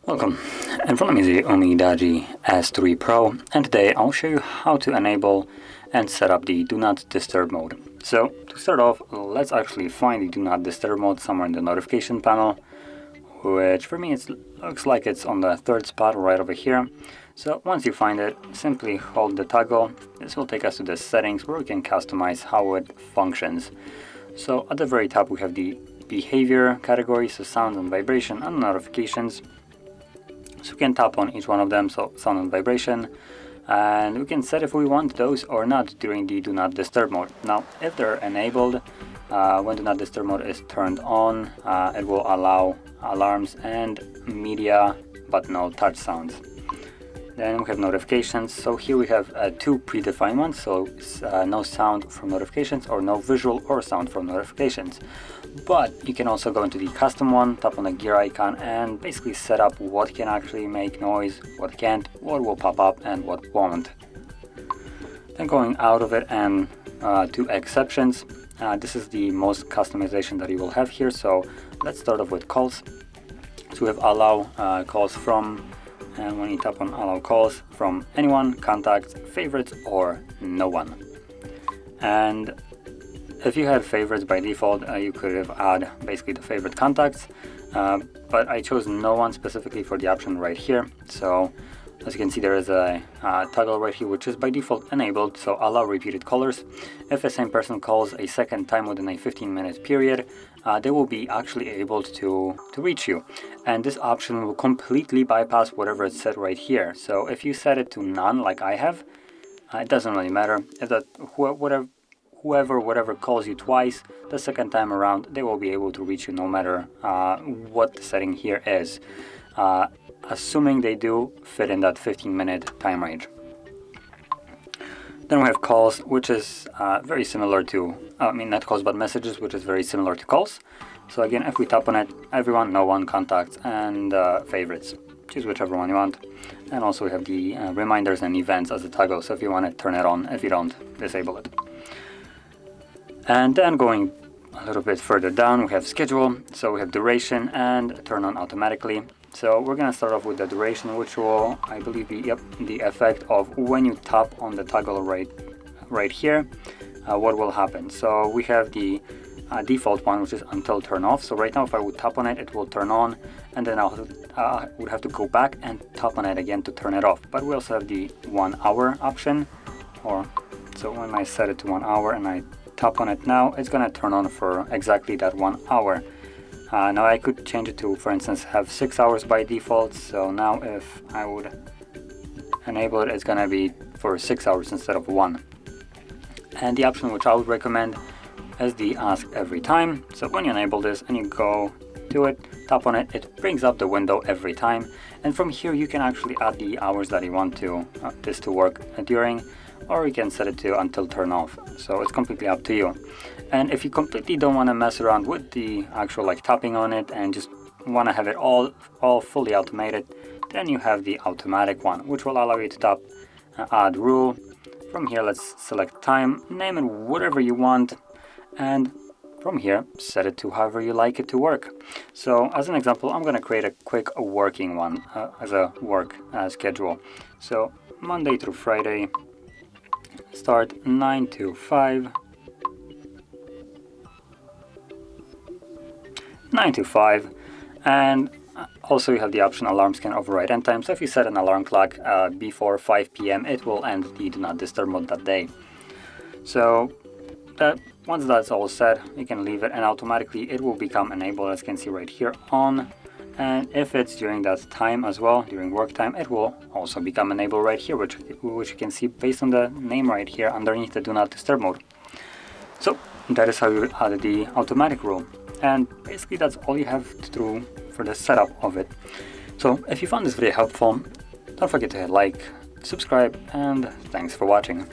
Welcome, in front of me is the UMIDIGI S3 Pro, and today I'll show you how to enable and set up the Do Not Disturb mode. So to start off, let's actually find the Do Not Disturb mode somewhere in the notification panel, which for me it looks like it's on the third spot right over here. So once you find it, simply hold the toggle. This will take us to the settings where we can customize how it functions. So at the very top we have the behavior category, so sound and vibration and notifications. So we can tap on each one of them, so sound and vibration, and we can set if we want those or not during the Do Not Disturb mode. Now, if they're enabled, when Do Not Disturb mode is turned on, it will allow alarms and media, but no touch sounds. Then we have notifications. So here we have two predefined ones, so no sound from notifications or no visual or sound from notifications. But you can also go into the custom one, tap on the gear icon, and basically set up what can actually make noise, what can't, what will pop up and what won't. Then going out of it and to exceptions, this is the most customization that you will have here. So let's start off with calls. So we have allow calls from, and when you tap on allow calls from anyone, contacts, favorites, or no one. And if you had favorites by default, you could have add basically the favorite contacts, but I chose no one specifically for the option right here. So as you can see, there is a toggle right here which is by default enabled, so allow repeated callers. If the same person calls a second time within a 15-minute period, they will be actually able to reach you, and this option will completely bypass whatever is set right here. So if you set it to none like I have, it doesn't really matter. If that whoever calls you twice, the second time around they will be able to reach you no matter what the setting here is, assuming they do fit in that 15-minute time range. Then we have calls, which is very similar to, not calls but messages, which is very similar to calls. So again, if we tap on it, everyone, no one, contacts, and favorites. Choose whichever one you want. And also we have the reminders and events as a toggle, so if you want to turn it on, if you don't, disable it. And then going a little bit further down, we have schedule, so we have duration and turn on automatically. So we're going to start off with the duration, which will, I believe, be the effect of when you tap on the toggle right here, what will happen. So we have the default one, which is until turn off. So right now, if I would tap on it, it will turn on, and then I would have to go back and tap on it again to turn it off. But we also have the 1 hour option, so when I set it to 1 hour and I tap on it now, it's going to turn on for exactly that 1 hour. Now I could change it to, for instance, have 6 hours by default. So now if I would enable it, it's going to be for 6 hours instead of 1. And the option which I would recommend is the ask every time. So when you enable this and you go to it, tap on it, it brings up the window every time. And from here you can actually add the hours that you want to this to work during, or you can set it to until turn off. So it's completely up to you. And if you completely don't want to mess around with the actual tapping on it and just want to have it all fully automated, then you have the automatic one, which will allow you to tap add rule. From here, let's select time, name it whatever you want, and from here set it to however you like it to work. So as an example, I'm going to create a quick working one as a work schedule. So Monday through Friday, start 9 to 5, 9 to 5, and also you have the option alarms can override end time. So if you set an alarm clock before 5 p.m. it will end the Do Not Disturb mode that day. So once that's all set, you can leave it and automatically it will become enabled, as you can see right here, on. And if it's during that time as well, during work time, it will also become enabled right here, which you can see based on the name right here underneath the Do Not Disturb mode. So that is how you add the automatic rule. And basically that's all you have to do for the setup of it. So if you found this video helpful, don't forget to hit like, subscribe, and thanks for watching.